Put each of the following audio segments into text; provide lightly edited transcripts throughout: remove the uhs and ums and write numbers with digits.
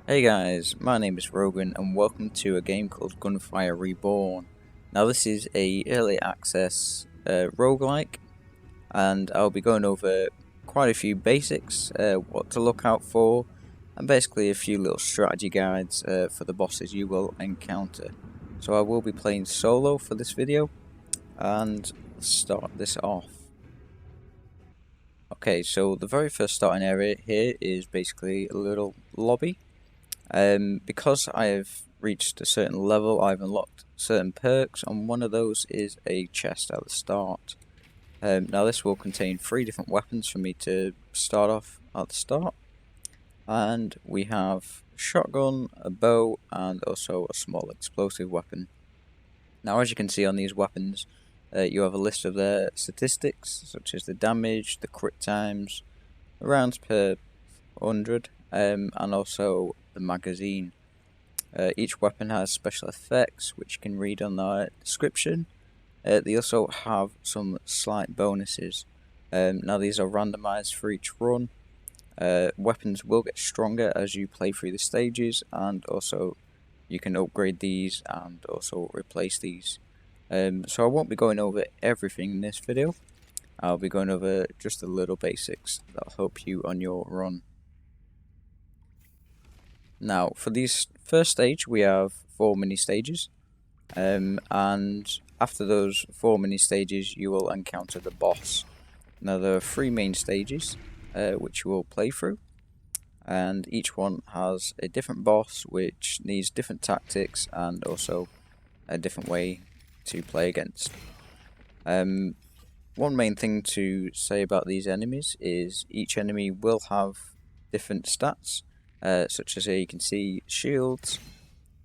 Hey guys, my name is Rogan and welcome to a game called Gunfire Reborn. Now this is a early access roguelike, and I'll be going over quite a few basics, what to look out for, and basically a few little strategy guides for the bosses you will encounter. So I will be playing solo for this video, and let's start this off. Okay, so the very first starting area here is basically a little lobby. Because I have reached a certain level, I've unlocked certain perks, and one of those is a chest at the start. Now this will contain 3 different weapons for me to start off at the start, and we have a shotgun, a bow, and also a small explosive weapon. Now as you can see on these weapons, you have a list of their statistics, such as the damage, the crit times, the rounds per 100, and also the magazine. Each weapon has special effects, which you can read on their description. They also have some slight bonuses. Now these are randomized for each run. Weapons will get stronger as you play through the stages, and also you can upgrade these and also replace these. So I won't be going over everything in this video. I'll be going over just the little basics that'll help you on your run. Now, for this first stage, we have 4 mini stages, and after those 4 mini stages, you will encounter the boss. Now, there are 3 main stages, which you will play through, and each one has a different boss, which needs different tactics and also a different way to play against. One main thing to say about these enemies is each enemy will have different stats. Such as here you can see shields,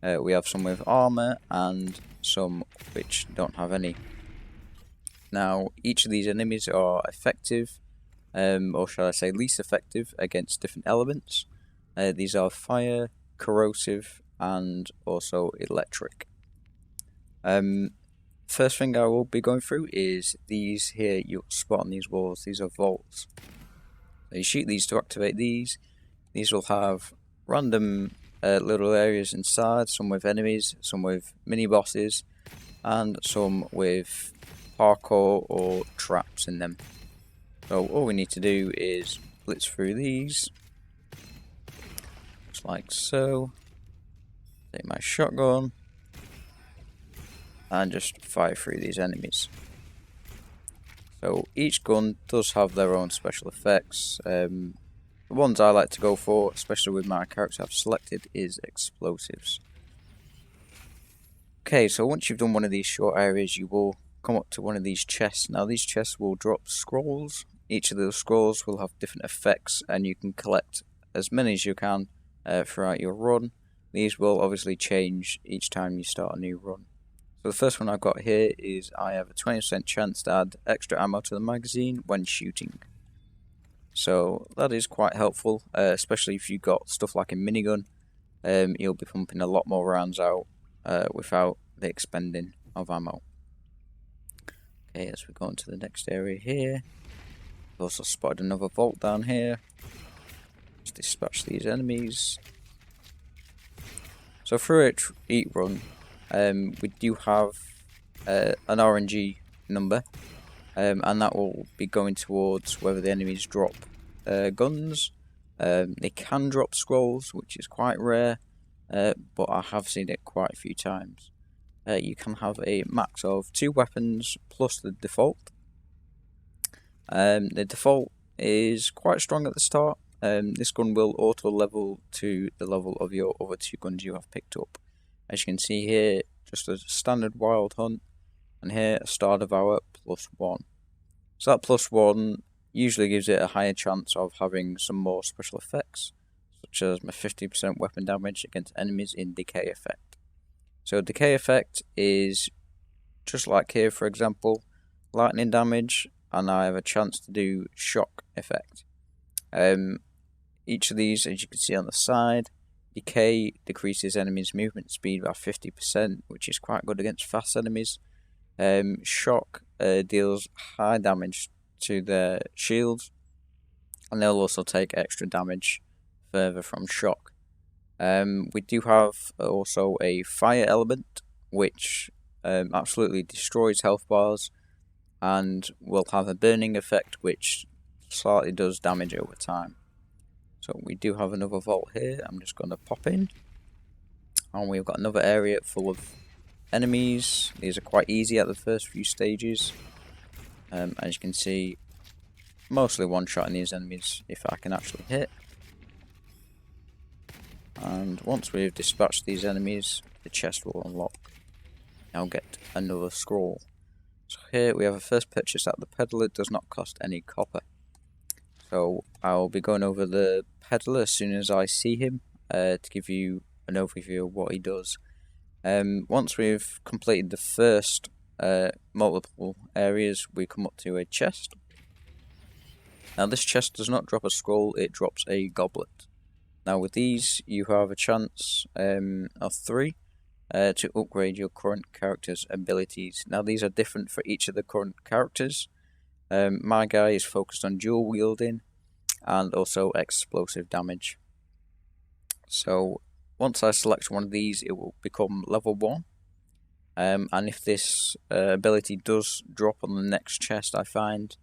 we have some with armor and some which don't have any. Now each of these enemies are effective, or shall I say least effective, against different elements. These are fire, corrosive, and also electric. First thing I will be going through is these here you'll spot on these walls. These are vaults. So you shoot these to activate these. These will have random little areas inside, some with enemies, some with mini bosses, and some with parkour or traps in them. So all we need to do is blitz through these, just like so. Take my shotgun and just fire through these enemies. So each gun does have their own special effects. The ones I like to go for, especially with my character I've selected, is explosives. Okay, so once you've done one of these short areas, you will come up to one of these chests. Now these chests will drop scrolls. Each of those scrolls will have different effects, and you can collect as many as you can throughout your run. These will obviously change each time you start a new run. So the first one I've got here is I have a 20% chance to add extra ammo to the magazine when shooting. So that is quite helpful, especially if you've got stuff like a minigun. You'll be pumping a lot more rounds out without the expending of ammo. Okay, as we go on to the next area here, I've also spotted another vault down here. Let's dispatch these enemies. So through each run, we do have an RNG number, and that will be going towards whether the enemies drop guns. They can drop scrolls, which is quite rare, but I have seen it quite a few times. You can have a max of 2 weapons plus the default. The default is quite strong at the start. This gun will auto level to the level of your other 2 guns you have picked up. As you can see here, just a standard wild hunt, and here a star devour +1. So that +1 usually gives it a higher chance of having some more special effects, such as my 50% weapon damage against enemies in decay effect. So decay effect is just like here, for example, lightning damage, and I have a chance to do shock effect. Each of these, as you can see on the side, decay decreases enemies' movement speed by 50%, which is quite good against fast enemies. Shock deals high damage to their shields, and they'll also take extra damage further from shock. We do have also a fire element, which absolutely destroys health bars, and will have a burning effect, which slightly does damage over time. So we do have another vault here. I'm just going to pop in, and we've got another area full of enemies. These are quite easy at the first few stages. As you can see, mostly one-shotting these enemies if I can actually hit. And once we've dispatched these enemies, the chest will unlock. I'll get another scroll. So here we have a first purchase at the Peddler. It does not cost any copper. So I'll be going over the Peddler as soon as I see him to give you an overview of what he does. Once we've completed the first multiple areas, we come up to a chest. Now this chest does not drop a scroll, it drops a goblet. Now with these you have a chance of 3 to upgrade your current character's abilities. Now these are different for each of the current characters. My guy is focused on dual wielding and also explosive damage. So once I select one of these, it will become level 1. And if this ability does drop on the next chest I find,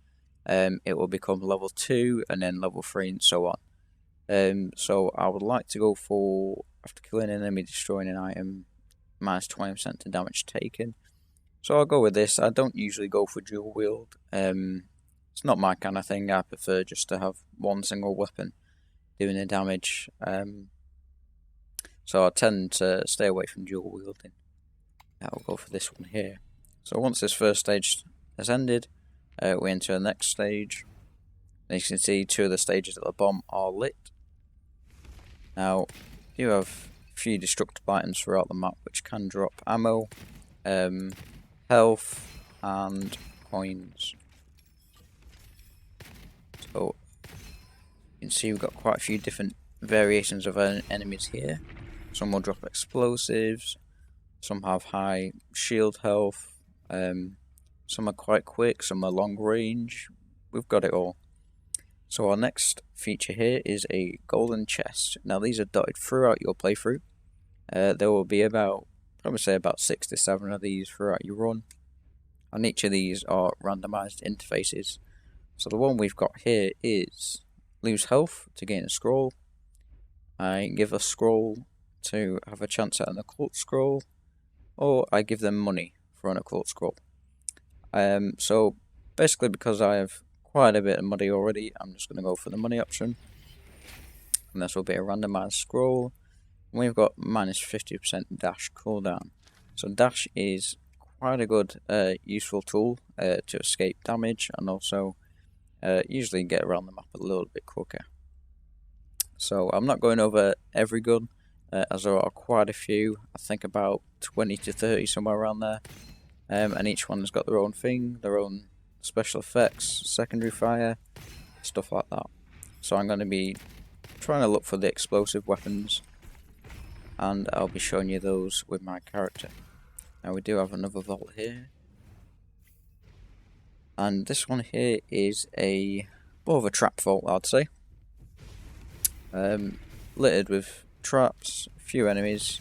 it will become level 2 and then level 3 and so on. So I would like to go for, after killing an enemy, destroying an item, minus 20% to damage taken. So I'll go with this. I don't usually go for dual wield. It's not my kind of thing. I prefer just to have one single weapon doing the damage. So I tend to stay away from dual wielding. I'll go for this one here. So once this first stage has ended, we enter the next stage. As you can see, 2 of the stages at the bottom are lit. Now, you have a few destructible items throughout the map which can drop ammo, health, and coins. So, you can see we've got quite a few different variations of enemies here. Some will drop explosives, some have high shield health, some are quite quick, some are long range. We've got it all. So our next feature here is a golden chest. Now these are dotted throughout your playthrough. There will be probably say about 6 to 7 of these throughout your run. And each of these are randomized interfaces. So the one we've got here is lose health to gain a scroll. I give a scroll to have a chance at an occult scroll, or I give them money for an occult scroll. So basically, because I have quite a bit of money already, I'm just going to go for the money option, and this will be a randomized scroll. And we've got minus 50% dash cooldown. So dash is quite a good useful tool to escape damage, and also usually get around the map a little bit quicker. So I'm not going over every gun, as there are quite a few. I think about 20 to 30, somewhere around there. And each one's got their own thing, their own special effects, secondary fire, stuff like that. So I'm going to be trying to look for the explosive weapons, and I'll be showing you those with my character. Now we do have another vault here, and this one here is more of a trap vault, I'd say. Littered with traps, a few enemies.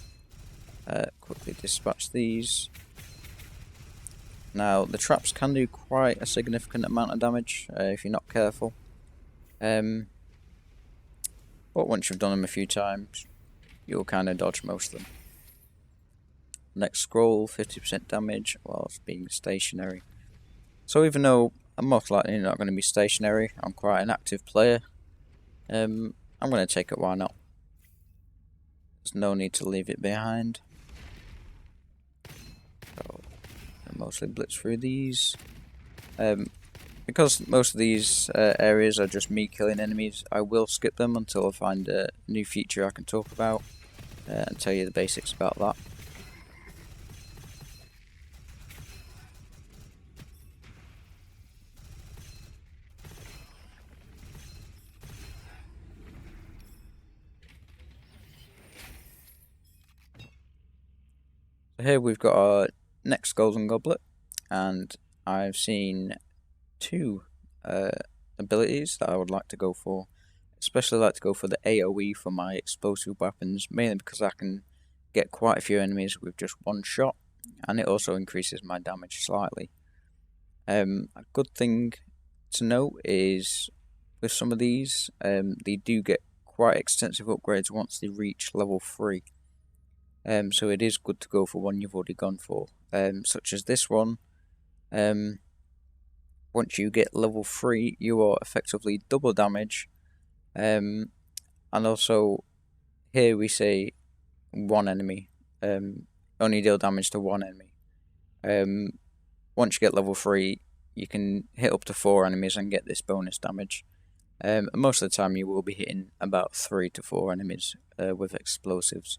Quickly dispatch these. Now the traps can do quite a significant amount of damage if you're not careful. But once you've done them a few times, you'll kind of dodge most of them. Next scroll, 50% damage whilst being stationary. So even though I'm most likely not going to be stationary, I'm quite an active player. I'm going to take it, why not? There's no need to leave it behind. So I mostly blitz through these. Because most of these areas are just me killing enemies, I will skip them until I find a new feature I can talk about and tell you the basics about that. So here we've got our next golden goblet, and I've seen 2 abilities that I would like to go for. especially like to go for the AoE for my explosive weapons, mainly because I can get quite a few enemies with just one shot, and it also increases my damage slightly. A good thing to note is with some of these, they do get quite extensive upgrades once they reach level 3. So it is good to go for one you've already gone for, such as this one. Once you get level 3, you are effectively double damage, and also here we say one enemy, only deal damage to one enemy. Once you get level 3, you can hit up to 4 enemies and get this bonus damage. Most of the time you will be hitting about 3 to 4 enemies with explosives.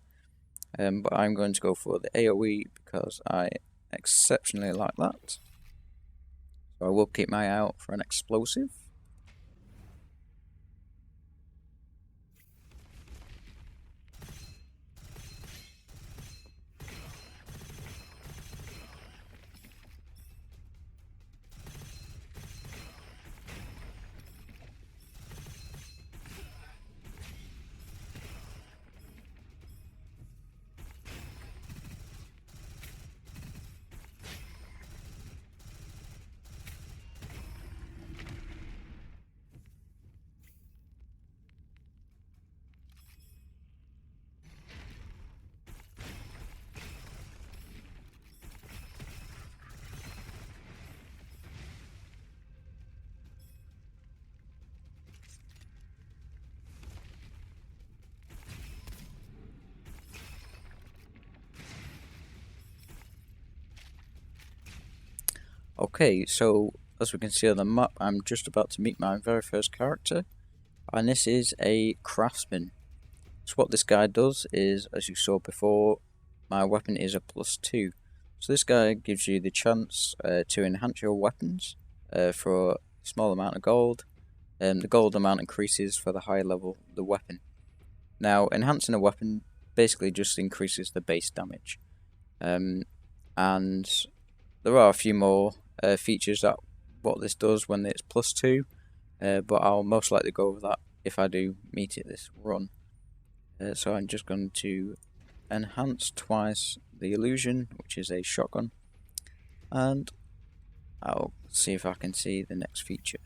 But I'm going to go for the AoE because I exceptionally like that. So I will keep my eye out for an explosive. Okay, so as we can see on the map, I'm just about to meet my very first character, and this is a craftsman. So what this guy does is, as you saw before, my weapon is a +2. So this guy gives you the chance to enhance your weapons for a small amount of gold. The gold amount increases for the higher level of the weapon. Now, enhancing a weapon basically just increases the base damage. And there are a few more features that what this does when it's +2, but I'll most likely go over that if I do meet it this run. So I'm just going to enhance twice the illusion, which is a shotgun, and I'll see if I can see the next feature.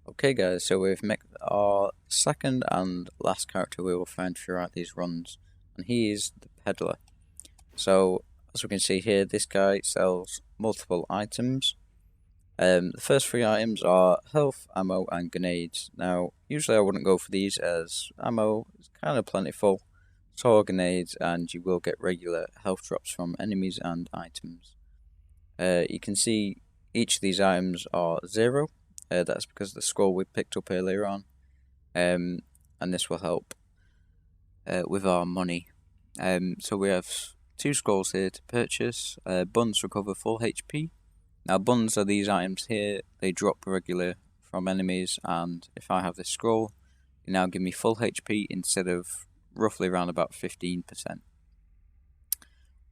Okay guys, so we've met our second and last character we will find throughout these runs, and he is the Peddler. So as we can see here, this guy sells multiple items. The first 3 items are health, ammo and grenades. Now usually I wouldn't go for these as ammo is kind of plentiful, so are grenades, and you will get regular health drops from enemies and items. You can see each of these items are 0. That's because of the scroll we picked up earlier on, and this will help with our money. So we have 2 scrolls here to purchase. Buns recover full HP. Now buns are these items here, they drop regular from enemies, and if I have this scroll, you now give me full HP instead of roughly around about 15%.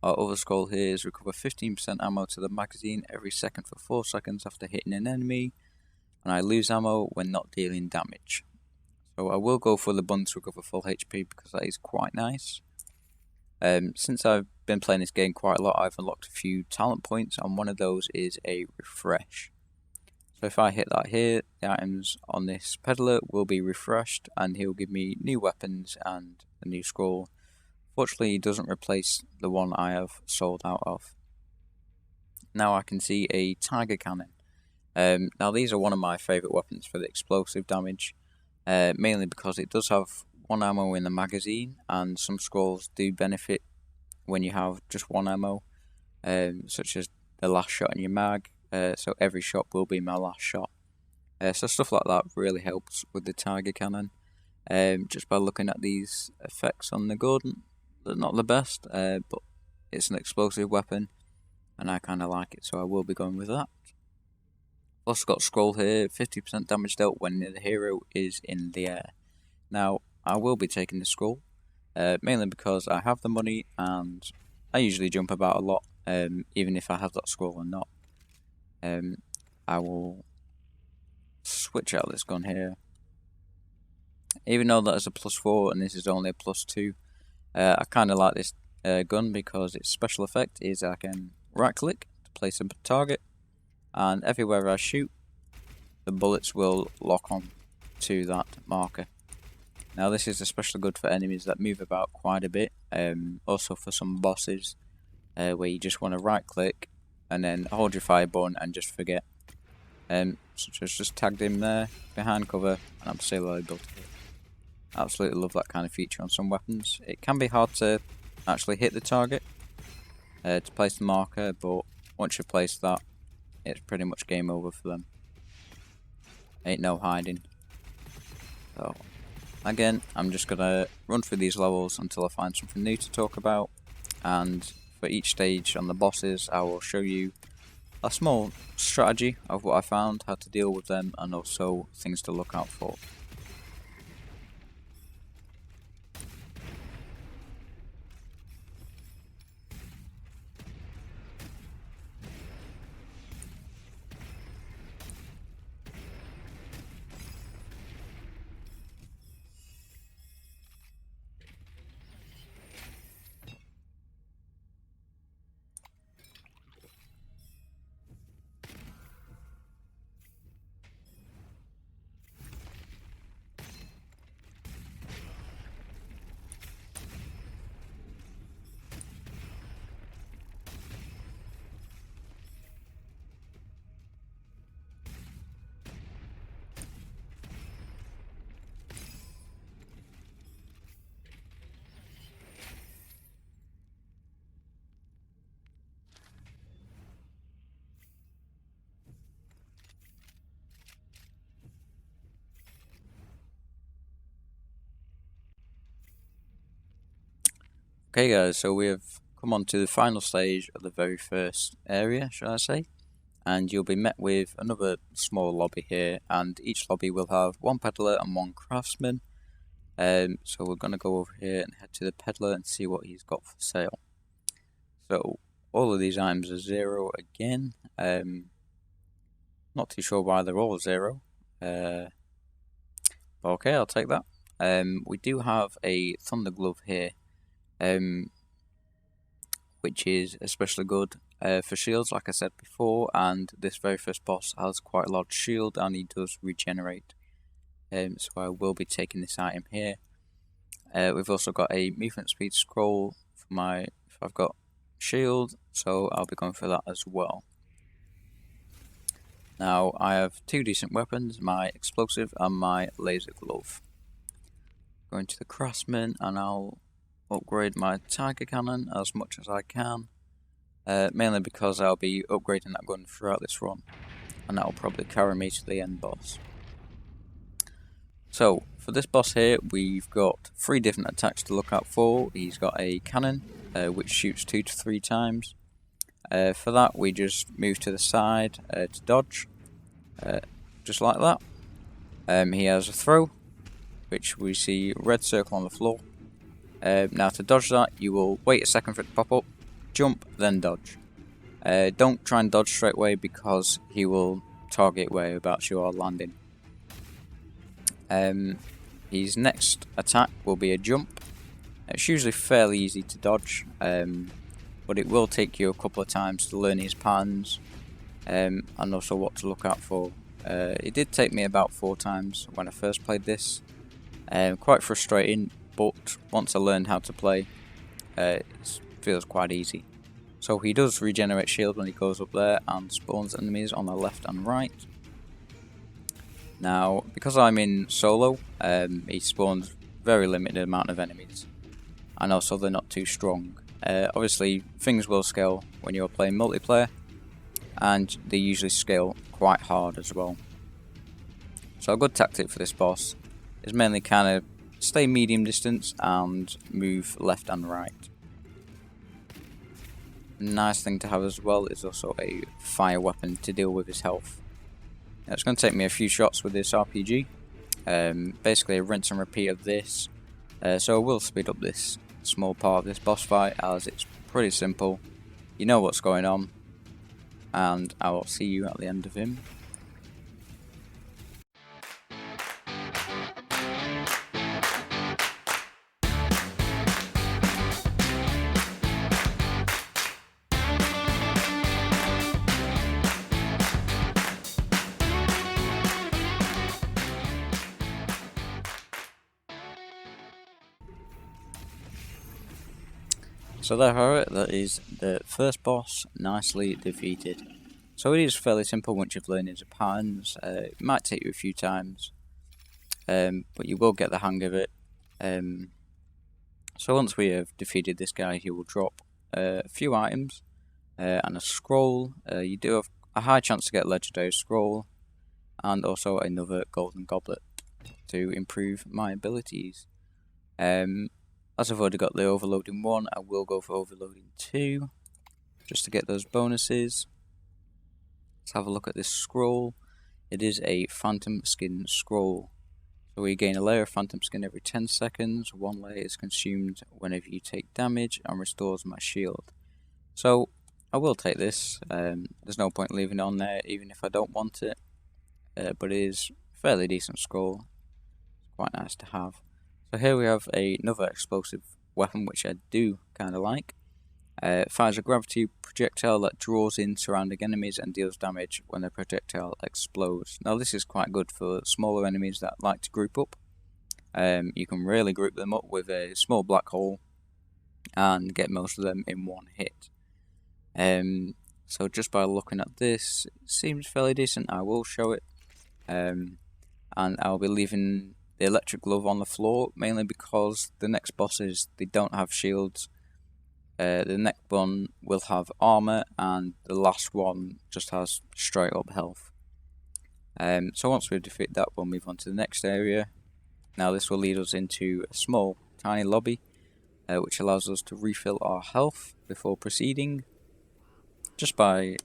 Our other scroll here is recover 15% ammo to the magazine every second for 4 seconds after hitting an enemy, and I lose ammo when not dealing damage. So I will go for the button to recover full HP because that is quite nice. Since I've been playing this game quite a lot, I've unlocked a few talent points, and one of those is a refresh. So if I hit that here, the items on this peddler will be refreshed, and he'll give me new weapons and a new scroll. Fortunately, he doesn't replace the one I have sold out of. Now I can see a tiger cannon. Now these are one of my favourite weapons for the explosive damage, mainly because it does have 1 ammo in the magazine, and some scrolls do benefit when you have just 1 ammo, such as the last shot in your mag, so every shot will be my last shot. So stuff like that really helps with the tiger cannon. Just by looking at these effects on the gun, they're not the best, but it's an explosive weapon and I kind of like it, so I will be going with that. Also got a scroll here, 50% damage dealt when the hero is in the air. Now I will be taking the scroll, mainly because I have the money and I usually jump about a lot, even if I have that scroll or not. I will switch out this gun here. Even though that is a +4 and this is only a +2, I kind of like this gun because its special effect is I can right click to place a target, and everywhere I shoot, the bullets will lock on to that marker. Now this is especially good for enemies that move about quite a bit, also for some bosses where you just want to right click and then hold your fire button and just forget. Such as just tagged him there behind cover and I'm still able to hit. Absolutely love that kind of feature on some weapons. It can be hard to actually hit the target to place the marker, but once you place that, it's pretty much game over for them. Ain't no hiding. So again, I'm just gonna run through these levels until I find something new to talk about, and for each stage on the bosses I will show you a small strategy of what I found, how to deal with them, and also things to look out for. Okay guys, so we have come on to the final stage of the very first area, shall I say, and you'll be met with another small lobby here, and each lobby will have 1 peddler and 1 craftsman. So we're going to go over here and head to the peddler and see what he's got for sale. So all of these items are 0 again. Not too sure why they're all 0. But okay, I'll take that. We do have a thunder glove here, which is especially good for shields, like I said before, and this very first boss has quite a large shield and he does regenerate. So I will be taking this item here. We've also got a movement speed scroll for if I've got shield, so I'll be going for that as well. Now I have 2 decent weapons, my explosive and my laser glove. Going to the craftsman and I'll upgrade my tiger cannon as much as I can, mainly because I'll be upgrading that gun throughout this run, and that will probably carry me to the end boss. So for this boss here, we've got 3 different attacks to look out for. He's got a cannon which shoots 2 to 3 times. For that we just move to the side to dodge, just like that. He has a throw, which we see red circle on the floor. Now to dodge that, you will wait a second for it to pop up, jump, then dodge. Don't try and dodge straight away because he will target whereabouts you are landing. His next attack will be a jump. It's usually fairly easy to dodge, but it will take you a couple of times to learn his patterns, and also what to look out for. It did take me about 4 times when I first played this. Quite frustrating, but once I learned how to play, it feels quite easy. So he does regenerate shield when he goes up there and spawns enemies on the left and right. Now, because I'm in solo, he spawns very limited amount of enemies, and also they're not too strong. Obviously, things will scale when you're playing multiplayer, and they usually scale quite hard as well. So a good tactic for this boss is mainly kind of stay medium distance and move left and right. Nice thing to have as well is also a fire weapon to deal with his health. Now, it's going to take me a few shots with this RPG. Basically a rinse and repeat of this. So I will speed up this small part of this boss fight as it's pretty simple. You know what's going on, and I will see you at the end of him. So there are it, that is the first boss nicely defeated. So it is fairly simple once you've learned his patterns. It might take you a few times, but you will get the hang of it. So once we have defeated this guy, he will drop a few items and a scroll. You do have a high chance to get a legendary scroll, and also another golden goblet to improve my abilities. As I've already got the overloading 1, I will go for overloading 2, just to get those bonuses. Let's have a look at this scroll. It is a phantom skin scroll. So we gain a layer of phantom skin every 10 seconds. 1 layer is consumed whenever you take damage and restores my shield. So I will take this. There's no point leaving it on there even if I don't want it. But it is a fairly decent scroll. Quite nice to have. So here we have another explosive weapon which I do kind of like. It fires a gravity projectile that draws in surrounding enemies and deals damage when the projectile explodes. Now this is quite good for smaller enemies that like to group up. You can really group them up with a small black hole and get most of them in one hit. So just by looking at this, it seems fairly decent. I will show it, and I'll be leaving the electric glove on the floor, mainly because the next bosses, they don't have shields. The next one will have armor, and the last one just has straight up health. So once we've defeated that, we'll move on to the next area. Now this will lead us into a small, tiny lobby, which allows us to refill our health before proceeding, just by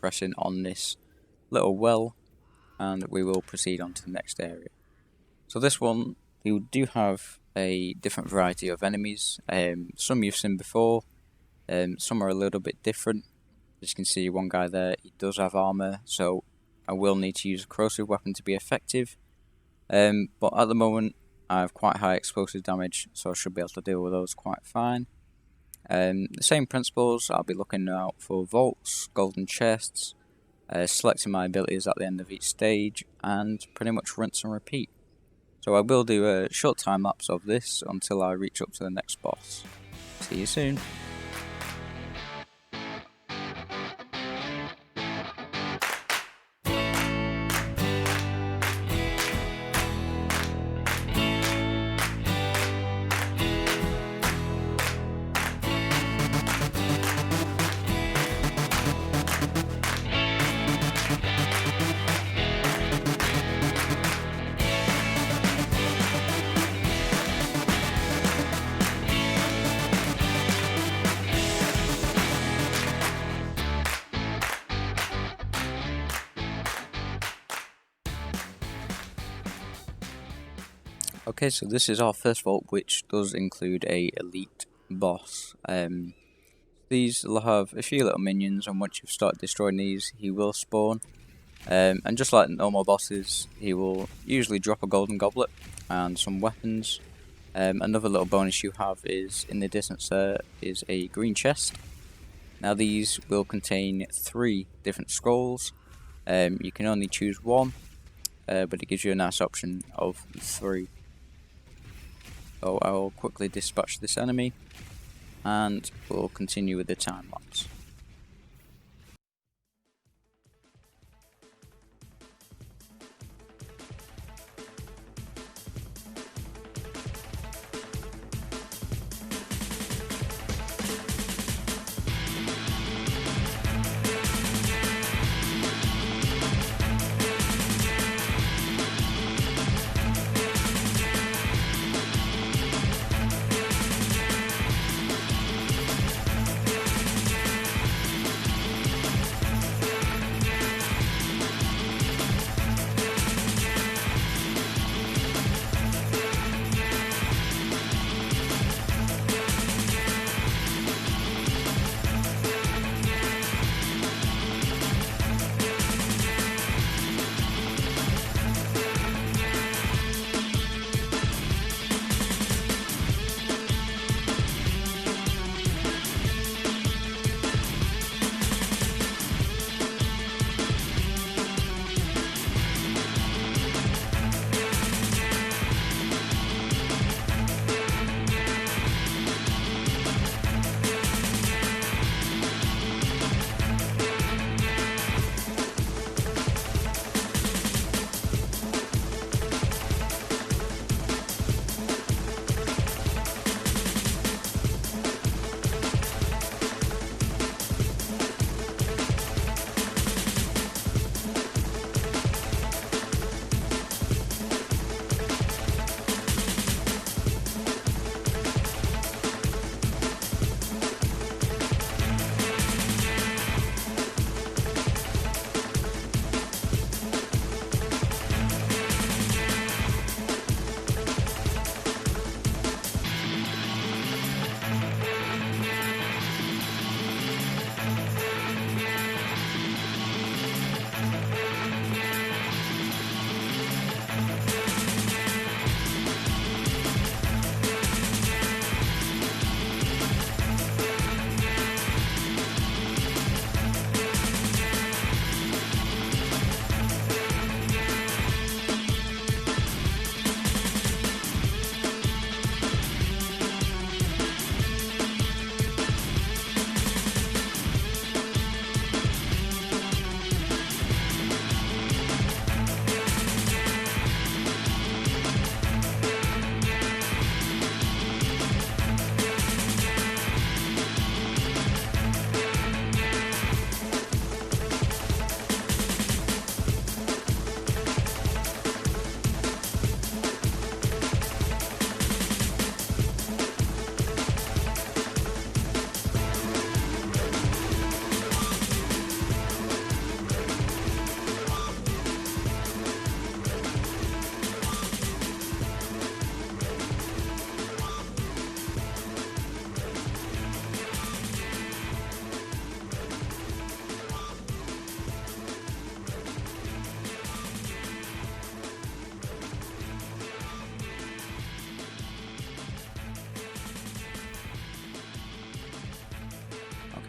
pressing on this little well, and we will proceed on to the next area. So this one, you do have a different variety of enemies. Some you've seen before, some are a little bit different. As you can see, one guy there, he does have armor, so I will need to use a corrosive weapon to be effective. But at the moment, I have quite high explosive damage, so I should be able to deal with those quite fine. The same principles, I'll be looking out for vaults, golden chests, selecting my abilities at the end of each stage, and pretty much rinse and repeat. So I will do a short time lapse of this until I reach up to the next boss. See you soon. Okay, so this is our first vault, which does include a elite boss. These will have a few little minions, and once you've started destroying these, he will spawn. And just like normal bosses, he will usually drop a golden goblet and some weapons. Another little bonus you have is, in the distance there, is a green chest. Now these will contain 3 different scrolls. You can only choose one, but it gives you a nice option of 3. So I'll quickly dispatch this enemy, and we'll continue with the time lapse.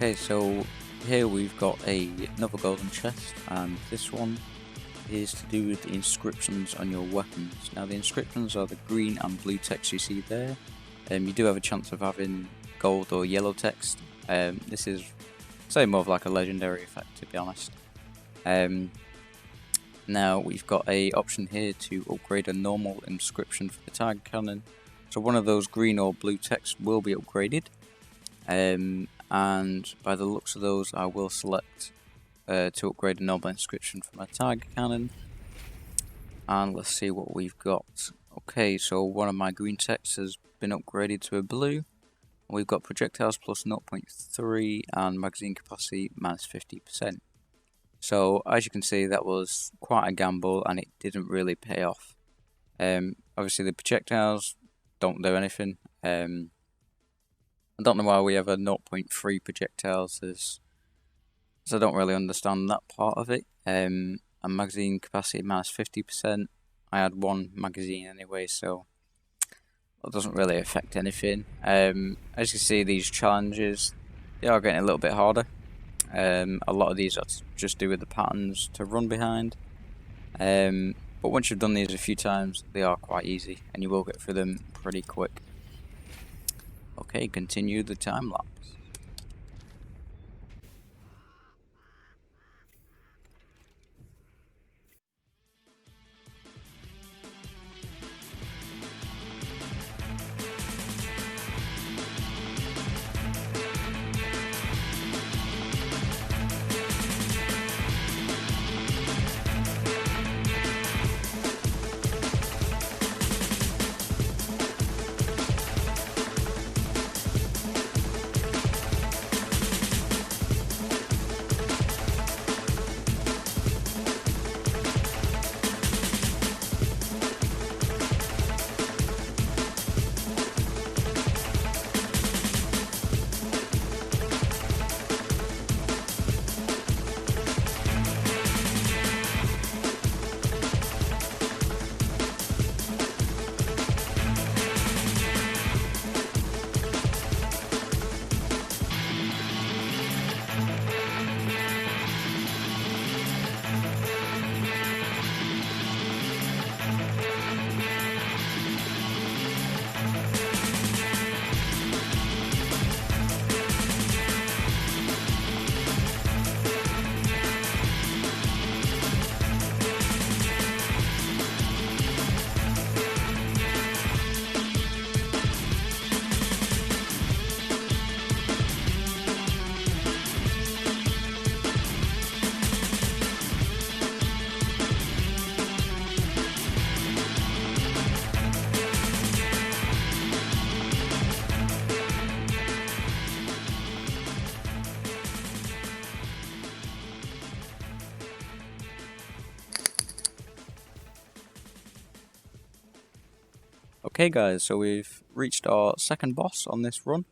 Okay, so here we've got another golden chest, and this one is to do with the inscriptions on your weapons. Now the inscriptions are the green and blue text you see there. You do have a chance of having gold or yellow text. This is, say, more of like a legendary effect, to be honest. Now we've got a option here to upgrade a normal inscription for the tag cannon. So one of those green or blue text will be upgraded. And by the looks of those, I will select to upgrade a normal inscription for my tag cannon. And let's see what we've got. Okay, so one of my green texts has been upgraded to a blue. We've got projectiles plus 0.3 and magazine capacity minus 50%. So as you can see, that was quite a gamble and it didn't really pay off. Obviously the projectiles don't do anything. I don't know why we have a 0.3 projectiles, as I don't really understand that part of it. And magazine capacity minus 50%. I had one magazine anyway, so that doesn't really affect anything. As you can see, these challenges, they are getting a little bit harder. A lot of these are to just do with the patterns to run behind. But once you've done these a few times, they are quite easy, and you will get through them pretty quick. Okay, continue the time lapse. Okay guys, so we've reached our second boss on this run,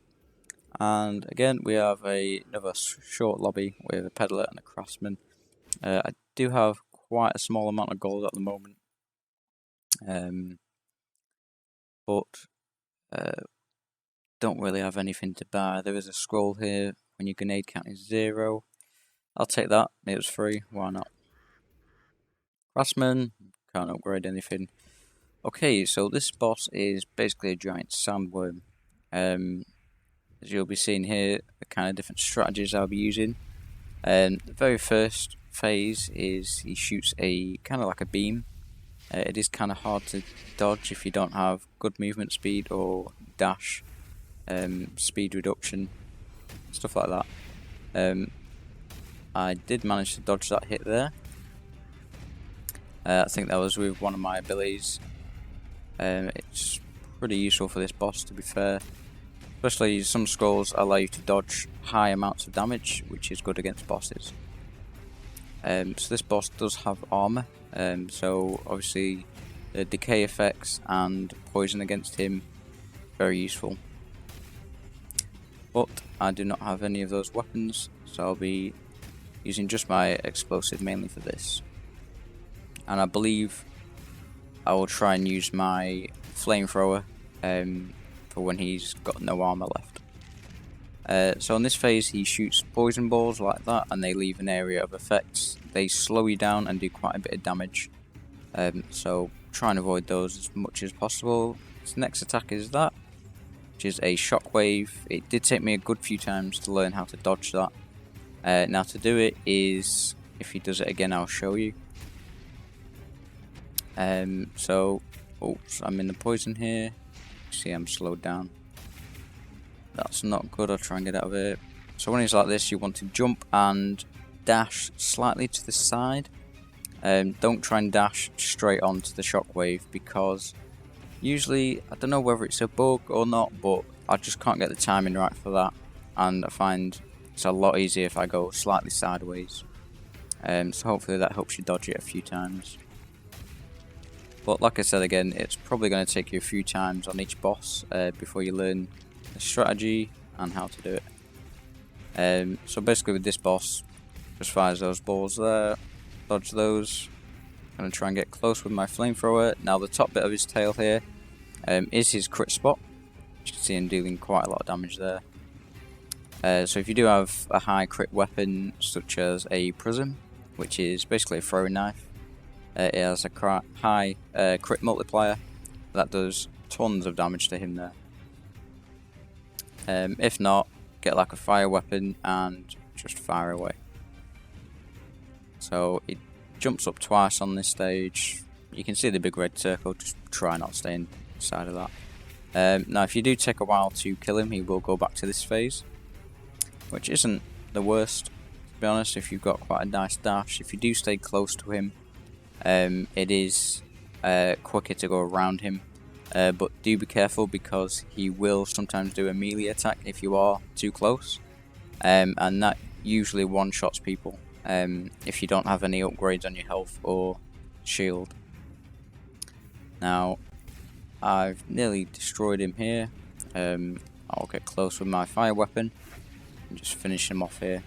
and again we have another short lobby with a peddler and a craftsman. I do have quite a small amount of gold at the moment, but don't really have anything to buy. There is a scroll here when your grenade count is 0. I'll take that, it was free, why not? Craftsman, can't upgrade anything. Okay, so this boss is basically a giant sandworm. As you'll be seeing here, the kind of different strategies I'll be using. The very first phase is he shoots a kind of like a beam. It is kind of hard to dodge if you don't have good movement speed or dash, speed reduction, stuff like that. I did manage to dodge that hit there. I think that was with one of my abilities. It's pretty useful for this boss, to be fair. Especially some scrolls allow you to dodge high amounts of damage, which is good against bosses. So this boss does have armor, so obviously the decay effects and poison against him, very useful. But I do not have any of those weapons, so I'll be using just my explosive mainly for this. And I believe I will try and use my flamethrower for when he's got no armor left. So in this phase he shoots poison balls like that, and they leave an area of effects. They slow you down and do quite a bit of damage. So try and avoid those as much as possible. His next attack is that, which is a shockwave. It did take me a good few times to learn how to dodge that. Now to do it is, if he does it again I'll show you. So, oops, I'm in the poison here. See, I'm slowed down. That's not good, I'll try and get out of it. So when he's like this, you want to jump and dash slightly to the side. Don't try and dash straight onto the shockwave, because usually, I don't know whether it's a bug or not, but I just can't get the timing right for that. And I find it's a lot easier if I go slightly sideways. So hopefully that helps you dodge it a few times. But like I said again, it's probably going to take you a few times on each boss before you learn the strategy and how to do it. So basically with this boss, just fires those balls there, dodge those. I'm going to try and get close with my flamethrower. Now the top bit of his tail here is his crit spot. You can see him dealing quite a lot of damage there. So if you do have a high crit weapon such as a prism, which is basically a throwing knife, it has a high crit multiplier that does tons of damage to him there. If not, get like a fire weapon and just fire away. So it jumps up twice on this stage. You can see the big red circle, just try not to stay inside of that. Now if you do take a while to kill him, he will go back to this phase, which isn't the worst, to be honest, if you've got quite a nice dash. If you do stay close to him, it is quicker to go around him, but do be careful because he will sometimes do a melee attack if you are too close, and that usually one-shots people if you don't have any upgrades on your health or shield. Now I've nearly destroyed him here. I'll get close with my fire weapon and just finish him off here.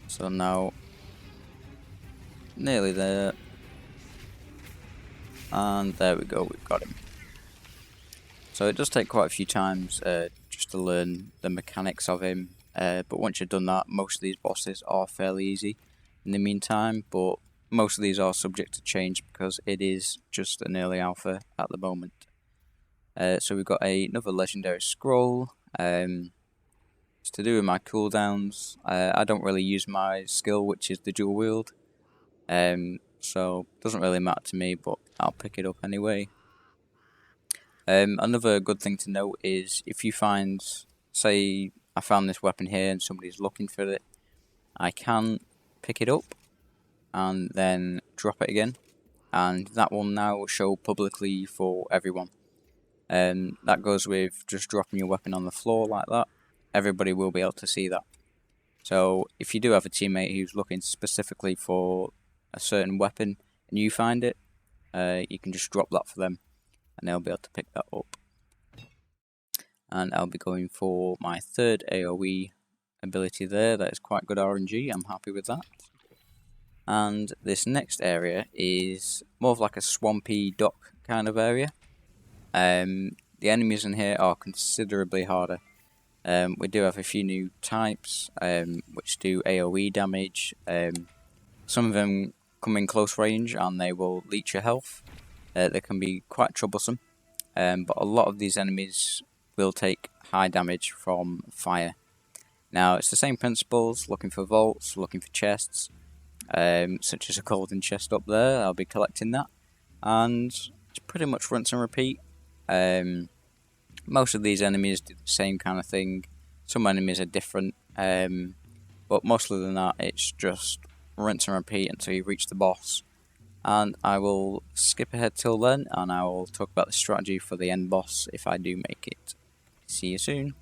So now, nearly there, and there we go, we've got him. So it does take quite a few times just to learn the mechanics of him, but once you've done that, most of these bosses are fairly easy in the meantime, but most of these are subject to change because it is just an early alpha at the moment. So we've got another legendary scroll. It's to do with my cooldowns. I don't really use my skill, which is the dual wield, so it doesn't really matter to me, but I'll pick it up anyway. Another good thing to note is if you find, say I found this weapon here and somebody's looking for it, I can pick it up and then drop it again, and that will now show publicly for everyone. That goes with just dropping your weapon on the floor like that. Everybody will be able to see that. So if you do have a teammate who's looking specifically for a certain weapon and you find it, you can just drop that for them and they'll be able to pick that up. And I'll be going for my third AoE ability there. That is quite good RNG, I'm happy with that. And this next area is more of like a swampy dock kind of area. The enemies in here are considerably harder. We do have a few new types which do AoE damage. Some of them come in close range and they will leech your health. They can be quite troublesome, but a lot of these enemies will take high damage from fire. Now it's the same principles, looking for vaults, looking for chests, such as a golden chest up there. I'll be collecting that, and it's pretty much rinse and repeat. Most of these enemies do the same kind of thing. Some enemies are different, but mostly than that, it's just rinse and repeat until you reach the boss. And I will skip ahead till then, and I will talk about the strategy for the end boss if I do make it. See you soon.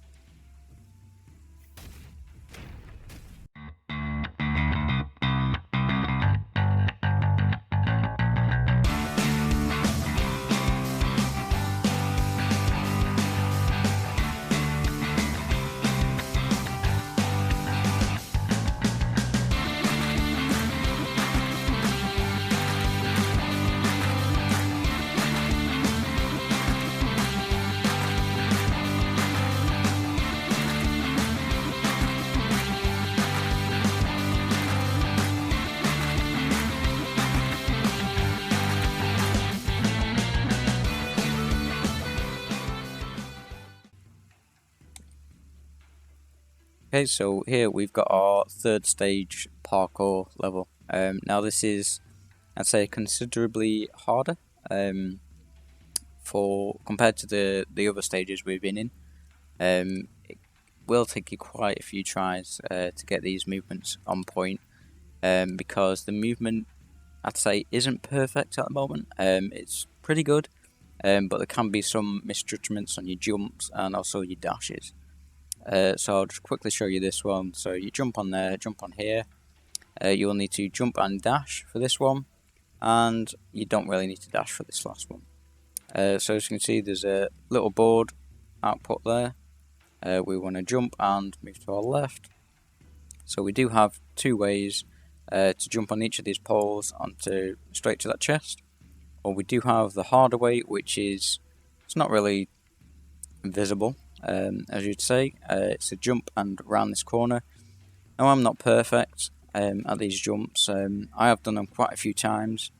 Okay, so here we've got our third stage parkour level. Now this is, I'd say, considerably harder compared to the other stages we've been in. It will take you quite a few tries to get these movements on point, because the movement, I'd say, isn't perfect at the moment. It's pretty good, but there can be some misjudgments on your jumps and also your dashes. So I'll just quickly show you this one. So you jump on there, jump on here. You'll need to jump and dash for this one. and you don't really need to dash for this last one. So as you can see, there's a little board output there. We want to jump and move to our left. So we do have two ways to jump on each of these poles onto straight to that chest. Or we do have the harder way, which is, it's not really visible, as you'd say. It's a jump and round this corner. Now I'm not perfect at these jumps. I have done them quite a few times,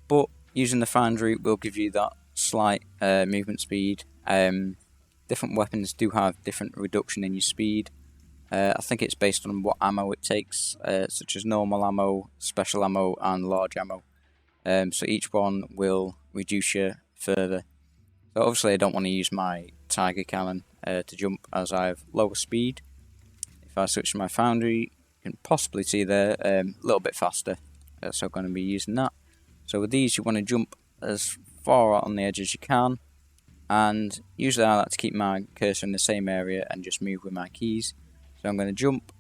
but using the foundry will give you that slight movement speed. Different weapons do have different reduction in your speed. I think it's based on what ammo it takes, such as normal ammo, special ammo, and large ammo. So each one will reduce you further. So obviously I don't want to use my Tiger Cannon to jump, as I have lower speed. If I switch to my foundry, you can possibly see there a little bit faster. So I'm going to be using that. So with these, you want to jump as far out on the edge as you can. And usually I like to keep my cursor in the same area and just move with my keys. So I'm going to jump,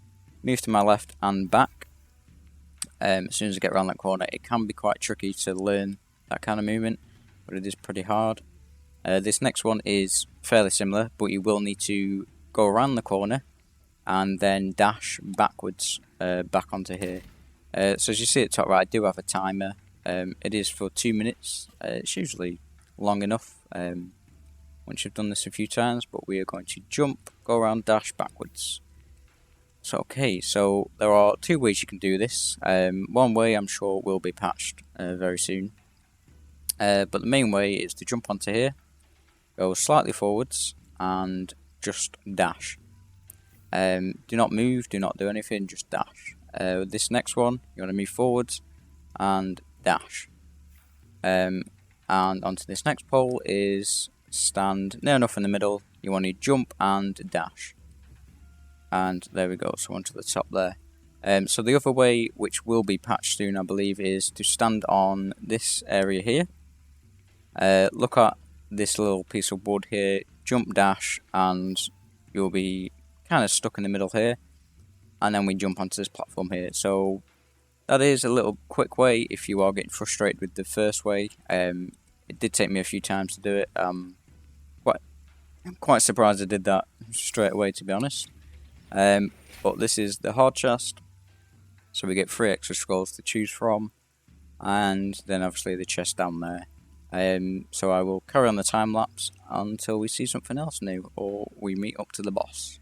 move to my left and back. As soon as I get around that corner, it can be quite tricky to learn that kind of movement, but it is pretty hard. This next one is fairly similar, but you will need to go around the corner and then dash backwards back onto here. So as you see at the top right, I do have a timer. It is for 2 minutes. It's usually long enough once you've done this a few times, but we are going to jump, go around, dash backwards. So okay, so there are two ways you can do this. One way I'm sure will be patched very soon. But the main way is to jump onto here, go slightly forwards, and just dash. Do not move, do not do anything, just dash. This next one, you want to move forwards and dash. And onto this next pole is stand near enough in the middle. You want to jump and dash. And there we go, so onto the top there. So the other way, which will be patched soon I believe, is to stand on this area here. Look at this little piece of wood here, jump dash, and you'll be kind of stuck in the middle here. And then we jump onto this platform here. So that is a little quick way if you are getting frustrated with the first way. It did take me a few times to do it. I'm quite surprised I did that straight away, to be honest. But this is the hard chest, so we get 3 extra scrolls to choose from, and then obviously the chest down there. So I will carry on the time lapse until we see something else new, or we meet up to the boss.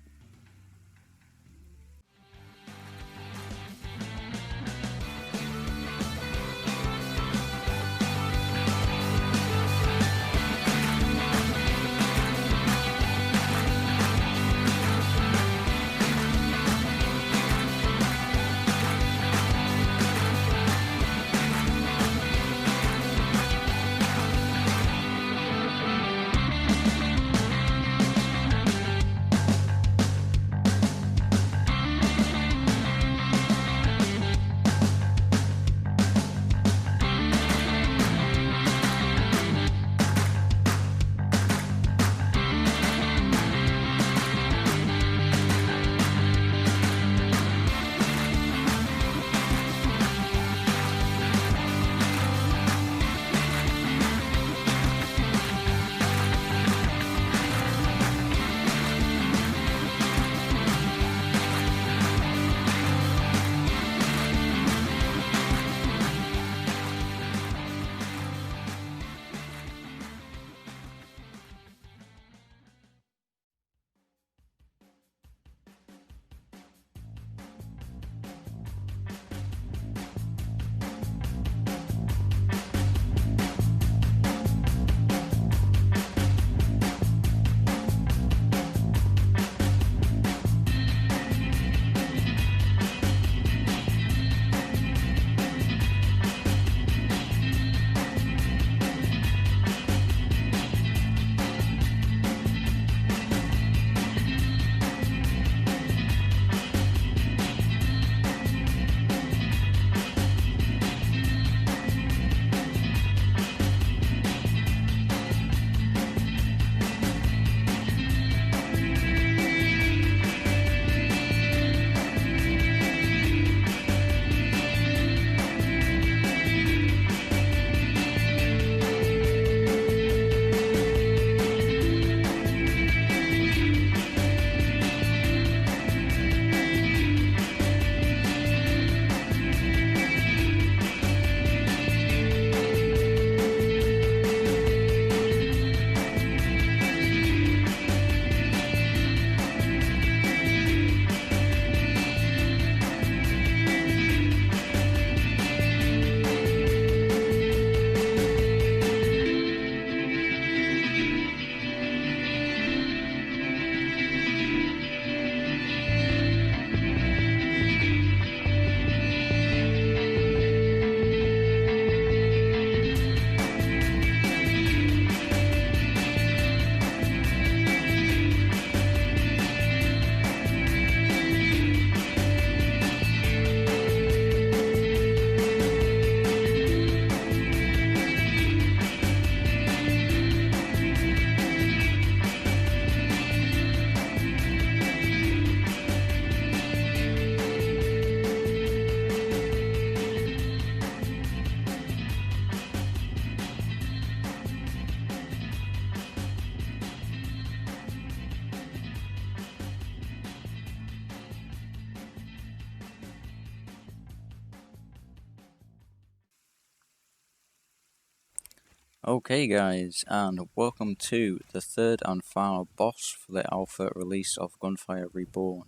Okay guys, and welcome to the third and final boss for the alpha release of Gunfire Reborn.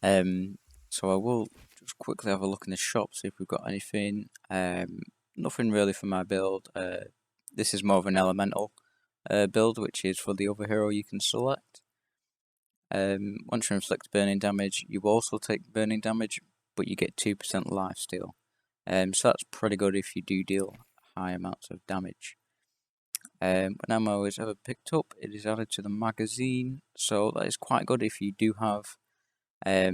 So I will just quickly have a look in the shop, see if we've got anything. Nothing really for my build. This is more of an elemental build, which is for the other hero you can select. Once you inflict burning damage, you also take burning damage, but you get 2% lifesteal. So that's pretty good if you do deal high amounts of damage. When ammo is ever picked up, it is added to the magazine, so that is quite good if you do have a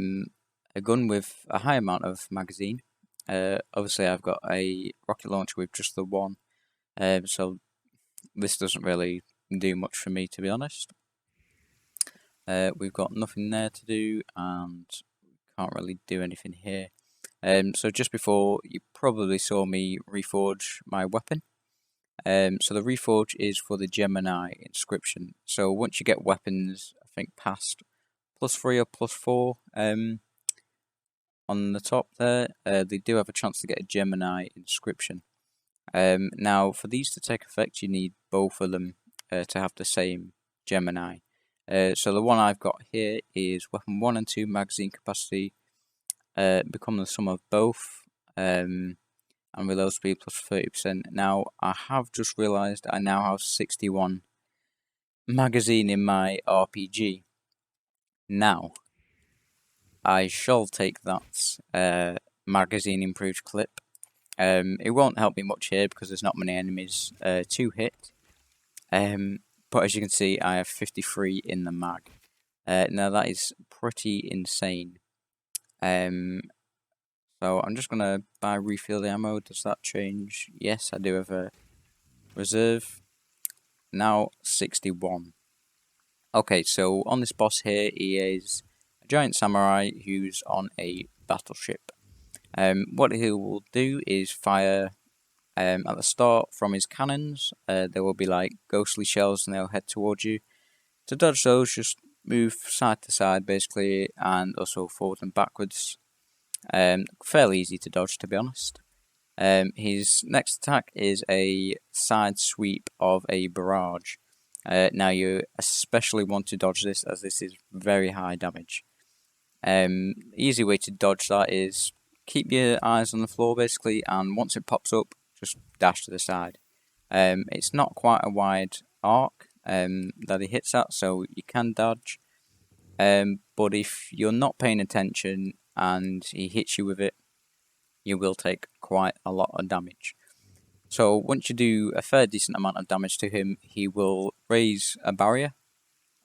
gun with a high amount of magazine. Obviously I've got a rocket launcher with just the one, so this doesn't really do much for me, to be honest. We've got nothing there to do, and can't really do anything here. So just before, you probably saw me reforge my weapon. So the reforge is for the Gemini inscription. So once you get weapons, I think past +3 or +4 on the top there, they do have a chance to get a Gemini inscription. Now for these to take effect, you need both of them to have the same Gemini. So the one I've got here is weapon 1 and 2 magazine capacity become the sum of both. And reload speed +30%. Now, I have just realised I now have 61 magazine in my RPG. Now, I shall take that magazine improved clip. It won't help me much here because there's not many enemies to hit. But as you can see, I have 53 in the mag. Now, that is pretty insane. So I'm just going to buy refill the ammo. Does that change? Yes, I do have a reserve. Now 61. Okay, so on this boss here, he is a giant samurai who's on a battleship. What he will do is fire at the start from his cannons. There will be like ghostly shells and they'll head towards you. To dodge those, just move side to side basically, and also forward and backwards. Fairly easy to dodge, to be honest. His next attack is a side sweep of a barrage. Now you especially want to dodge this as this is very high damage. Easy way to dodge that is keep your eyes on the floor basically, and once it pops up, just dash to the side. It's not quite a wide arc that he hits at, so you can dodge. But if you're not paying attention and he hits you with it, you will take quite a lot of damage. So once you do a fair decent amount of damage to him, he will raise a barrier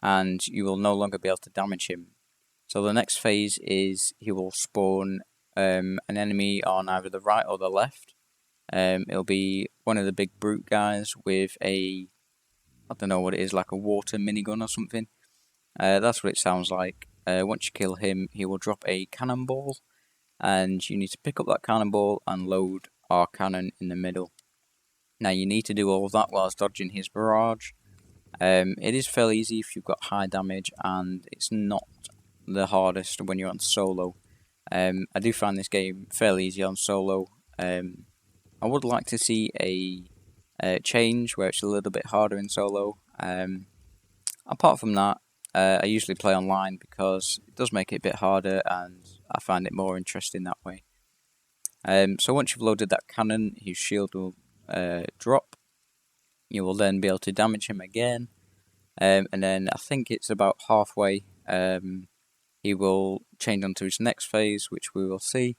and you will no longer be able to damage him. So the next phase is he will spawn an enemy on either the right or the left. It'll be one of the big brute guys with a, I don't know what it is, like a water minigun or something. That's what it sounds like. Once you kill him, he will drop a cannonball, and you need to pick up that cannonball and load our cannon in the middle. Now you need to do all of that whilst dodging his barrage. It is fairly easy if you've got high damage, and it's not the hardest when you're on solo. I do find this game fairly easy on solo. I would like to see a change where it's a little bit harder in solo. Apart from that, I usually play online because it does make it a bit harder and I find it more interesting that way. So once you've loaded that cannon, his shield will drop. You will then be able to damage him again. And then I think it's about halfway, he will change onto his next phase, which we will see.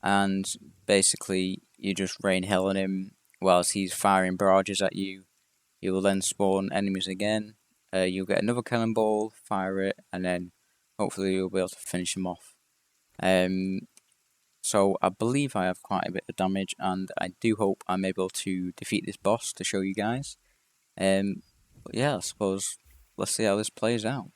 And basically, you just rain hell on him whilst he's firing barrages at you. You will then spawn enemies again. You'll get another cannonball, fire it, and then hopefully you'll be able to finish him off. So I believe I have quite a bit of damage, and I do hope I'm able to defeat this boss to show you guys. But yeah, I suppose let's see how this plays out.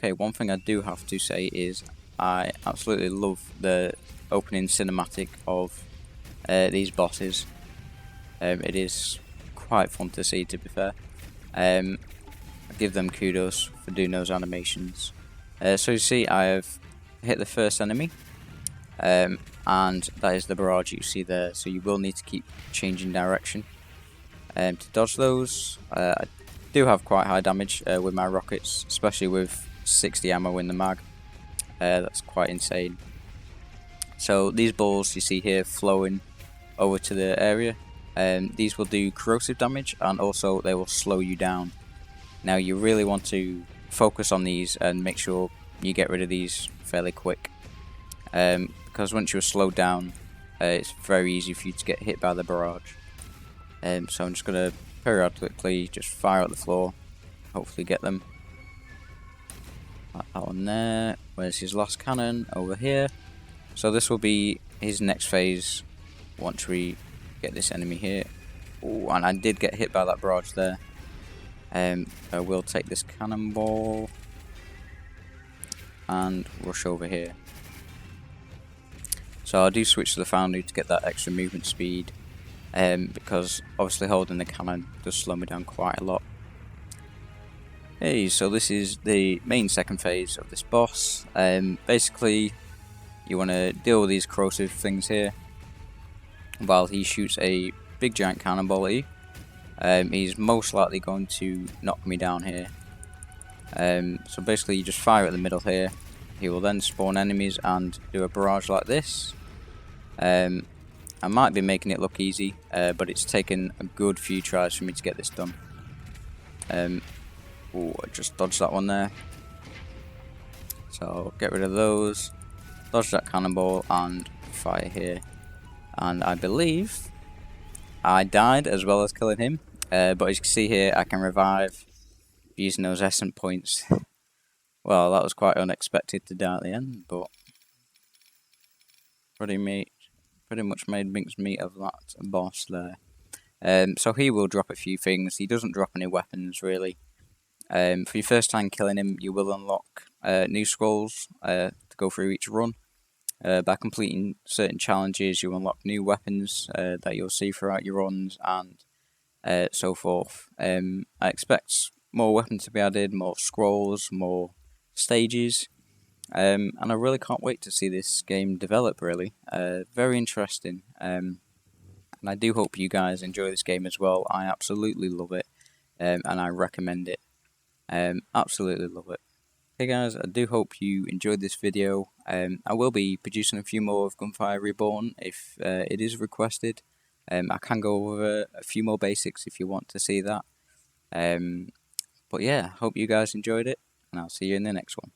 Okay, one thing I do have to say is I absolutely love the opening cinematic of these bosses. It is quite fun to see, to be fair. I give them kudos for doing those animations. So you see I have hit the first enemy, and that is the barrage you see there, so you will need to keep changing direction to dodge those. I do have quite high damage with my rockets, especially with 60 ammo in the mag. That's quite insane. So these balls you see here flowing over to the area, these will do corrosive damage, and also they will slow you down. Now you really want to focus on these and make sure you get rid of these fairly quick, because once you're slowed down, it's very easy for you to get hit by the barrage. So I'm just going to periodically just fire at the floor, hopefully get them. That one there. Where's his last cannon? Over here. So this will be his next phase once we get this enemy here. Ooh, and I did get hit by that barrage there. I will take this cannonball and rush over here. So I do switch to the Foundry to get that extra movement speed, because obviously holding the cannon does slow me down quite a lot. Hey, so this is the main second phase of this boss. Basically, you want to deal with these corrosive things here while he shoots a big giant cannonball at you. He's most likely going to knock me down here. So basically you just fire at the middle here. He will then spawn enemies and do a barrage like this. I might be making it look easy, but it's taken a good few tries for me to get this done. Ooh, I just dodged that one there. So get rid of those, dodge that cannonball and fire here. And I believe I died as well as killing him. But as you can see here, I can revive using those essence points. Well, that was quite unexpected to die at the end, but pretty much made mince meat of that boss there. So he will drop a few things. He doesn't drop any weapons really. For your first time killing him, you will unlock new scrolls to go through each run. By completing certain challenges, you unlock new weapons that you'll see throughout your runs and so forth. I expect more weapons to be added, more scrolls, more stages, and I really can't wait to see this game develop. Really, very interesting, and I do hope you guys enjoy this game as well. I absolutely love it, and I recommend it. Absolutely love it. Hey guys, I do hope you enjoyed this video. I will be producing a few more of Gunfire Reborn if it is requested. I can go over a few more basics if you want to see that. But yeah, hope you guys enjoyed it, and I'll see you in the next one.